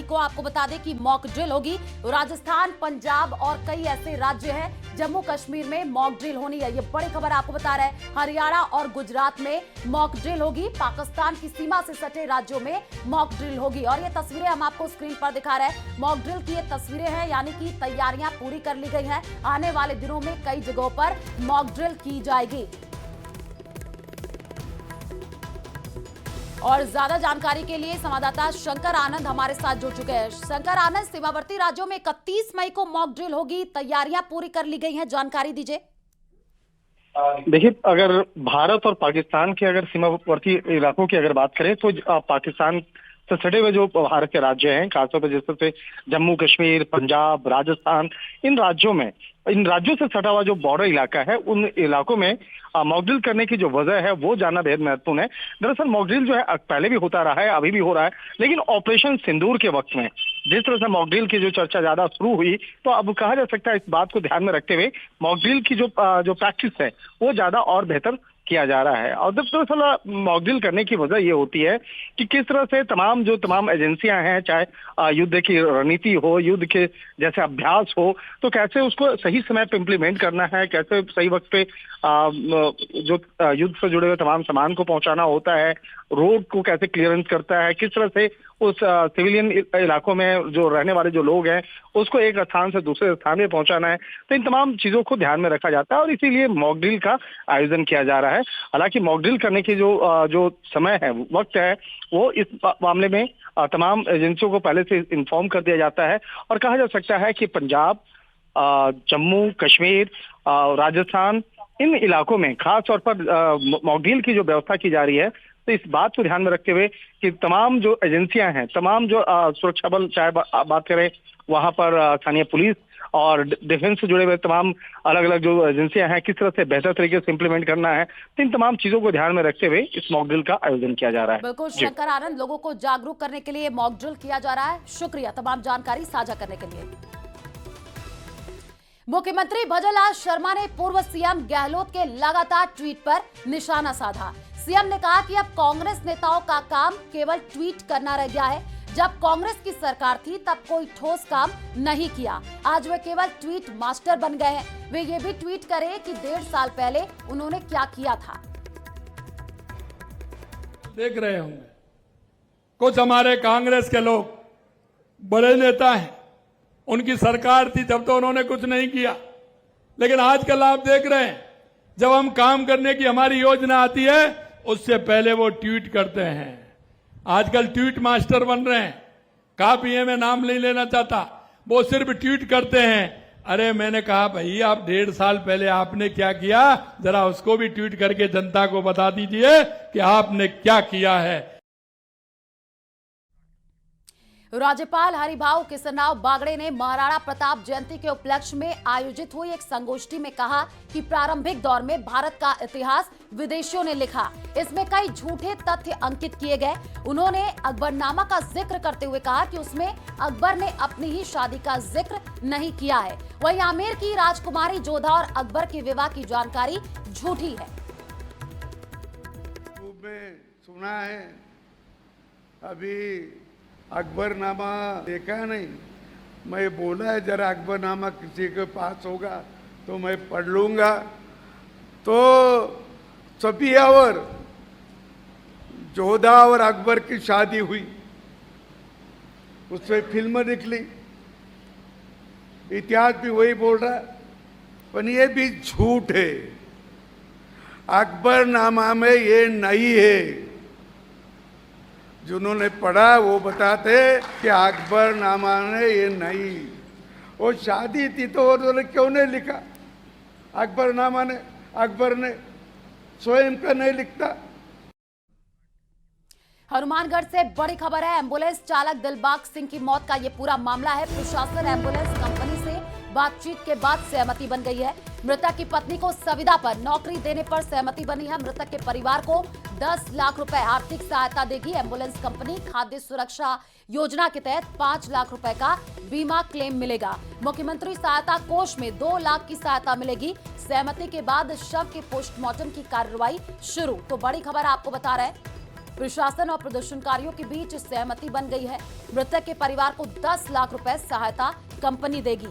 तारीख को आपको बता दें कि मॉक ड्रिल होगी। राजस्थान, पंजाब और कई ऐसे राज्य हैं, जम्मू कश्मीर में मॉक ड्रिल होनी है। ये बड़ी खबर आपको बता रहे हैं। हरियाणा और गुजरात में मॉक ड्रिल होगी। पाकिस्तान की सीमा से सटे राज्यों में मॉक ड्रिल होगी और ये तस्वीरें हम आपको स्क्रीन पर दिखा रहे हैं। मॉक ड्रिल की ये तस्वीरें हैं, यानी कि तैयारियां पूरी कर ली गई हैं। आने वाले दिनों में कई जगहों पर मॉक ड्रिल की जाएगी। और ज्यादा जानकारी के लिए संवाददाता शंकर आनंद हमारे साथ जुड़ चुके हैं। शंकर आनंद, सीमावर्ती राज्यों में 31 मई को मॉक ड्रिल होगी, तैयारियां पूरी कर ली गई हैं, जानकारी दीजिए। देखिए, अगर भारत और पाकिस्तान के अगर सीमावर्ती इलाकों की अगर बात करें तो पाकिस्तान से सटे हुए जो भारत के राज्य हैं, खासतौर पर जैसे जम्मू कश्मीर, पंजाब, राजस्थान, इन राज्यों से सटा हुआ जो बॉर्डर इलाका है, उन इलाकों में मॉक ड्रिल करने की जो वजह है वो जानना बेहद महत्वपूर्ण है। दरअसल मॉक ड्रिल जो है पहले भी होता रहा है, अभी भी हो रहा है, लेकिन ऑपरेशन सिंदूर के वक्त में जिस तरह से मॉक ड्रिल की जो चर्चा ज्यादा शुरू हुई, तो अब कहा जा सकता है इस बात को ध्यान में रखते हुए मॉक ड्रिल की जो प्रैक्टिस है वो ज्यादा और बेहतर किया जा रहा है। और दरअसल मॉक ड्रिल करने की वजह ये होती है कि किस तरह से तमाम एजेंसियां हैं, चाहे युद्ध की रणनीति हो, युद्ध के जैसे अभ्यास हो, तो कैसे उसको सही समय पे इम्प्लीमेंट करना है, कैसे सही वक्त पे जो युद्ध से जुड़े हुए तमाम सामान को पहुंचाना होता है, रोड को कैसे क्लियरेंस करता है, किस तरह से उस सिविलियन इलाकों में जो रहने वाले जो लोग हैं उसको एक स्थान से दूसरे स्थान में पहुंचाना है। तो इन तमाम चीजों को ध्यान में रखा जाता है और इसीलिए मॉक ड्रिल का आयोजन किया जा रहा है। हालांकि मॉक ड्रिल करने की जो समय है, वक्त है, वो इस मामले में तमाम एजेंसियों को पहले से इन्फॉर्म कर दिया जाता है और कहा जा सकता है कि पंजाब, जम्मू कश्मीर, राजस्थान, इन इलाकों में खास तौर पर मॉक ड्रिल की जो व्यवस्था की जा रही है, तो इस बात को ध्यान में रखते हुए कि तमाम जो एजेंसियां हैं, तमाम जो सुरक्षा बल, चाहे बात करें वहां पर स्थानीय पुलिस और डिफेंस से जुड़े हुए तमाम अलग अलग जो एजेंसियां हैं, किस तरह से बेहतर तरीके से इंप्लीमेंट करना है, तो इन तमाम चीजों को ध्यान में रखते हुए इस मॉक ड्रिल का आयोजन किया जा रहा है। बिल्कुल शंकर आनंद, लोगों को जागरूक करने के लिए मॉक ड्रिल किया जा रहा है। शुक्रिया तमाम जानकारी साझा करने के लिए। मुख्यमंत्री भजनलाल शर्मा ने पूर्व सीएम गहलोत के लगातार ट्वीट पर निशाना साधा। सीएम ने कहा कि अब कांग्रेस नेताओं का काम केवल ट्वीट करना रह गया है। जब कांग्रेस की सरकार थी तब कोई ठोस काम नहीं किया, आज वे केवल ट्वीट मास्टर बन गए हैं। वे ये भी ट्वीट करें कि 1.5 साल पहले उन्होंने क्या किया था। देख रहे होंगे कुछ हमारे कांग्रेस के लोग बड़े नेता हैं, उनकी सरकार थी तब तो उन्होंने कुछ नहीं किया, लेकिन आजकल आप देख रहे हैं जब हम काम करने की हमारी योजना आती है उससे पहले वो ट्वीट करते हैं। आजकल ट्वीट मास्टर बन रहे हैं। काफी मैं नाम नहीं लेना चाहता, वो सिर्फ ट्वीट करते हैं। अरे मैंने कहा भाई आप 1.5 साल पहले आपने क्या किया, जरा उसको भी ट्वीट करके जनता को बता दीजिए कि आपने क्या किया है। राज्यपाल हरिभाऊ किशनराव बागड़े ने महाराणा प्रताप जयंती के उपलक्ष्य में आयोजित हुई एक संगोष्ठी में कहा कि प्रारंभिक दौर में भारत का इतिहास विदेशियों ने लिखा, इसमें कई झूठे तथ्य अंकित किए गए। उन्होंने अकबरनामा का जिक्र करते हुए कहा कि उसमें अकबर ने अपनी ही शादी का जिक्र नहीं किया है। वहीं आमेर की राजकुमारी जोधा और अकबर के विवाह की जानकारी झूठी है। सुना है, अभी अकबरनामा देखा नहीं, मैं बोला है जरा अकबरनामा किसी के पास होगा तो मैं पढ़ लूंगा। तो सफिया और जोधा और अकबर की शादी हुई, उससे फिल्म निकली, इतिहास भी वही बोल रहा है, पर ये भी झूठ है। अकबरनामा में ये नहीं है। जिन्होंने पढ़ा वो बताते कि अकबरनामा ने ये नहीं, वो शादी थी तो उन्होंने क्यों नहीं लिखा अकबरनामा ने? अकबर ने स्वयं का नहीं लिखता। हनुमानगढ़ से बड़ी खबर है। एम्बुलेंस चालक दिलबाग सिंह की मौत का ये पूरा मामला है। प्रशासन एम्बुलेंस कंपनी से बातचीत के बाद सहमति बन गई है। मृतक की पत्नी को संविदा पर नौकरी देने पर सहमति बनी है। मृतक के परिवार को 10 लाख रुपए आर्थिक सहायता देगी एम्बुलेंस कंपनी। खाद्य सुरक्षा योजना के तहत 5 लाख रुपए का बीमा क्लेम मिलेगा। मुख्यमंत्री सहायता कोष में 2 लाख की सहायता मिलेगी। सहमति के बाद शव के पोस्टमार्टम की कार्रवाई शुरू। तो बड़ी खबर आपको बता रहे हैं। प्रशासन और प्रदर्शनकारियों के बीच सहमति बन गई है। मृतक के परिवार को 10 लाख रुपए सहायता कंपनी देगी।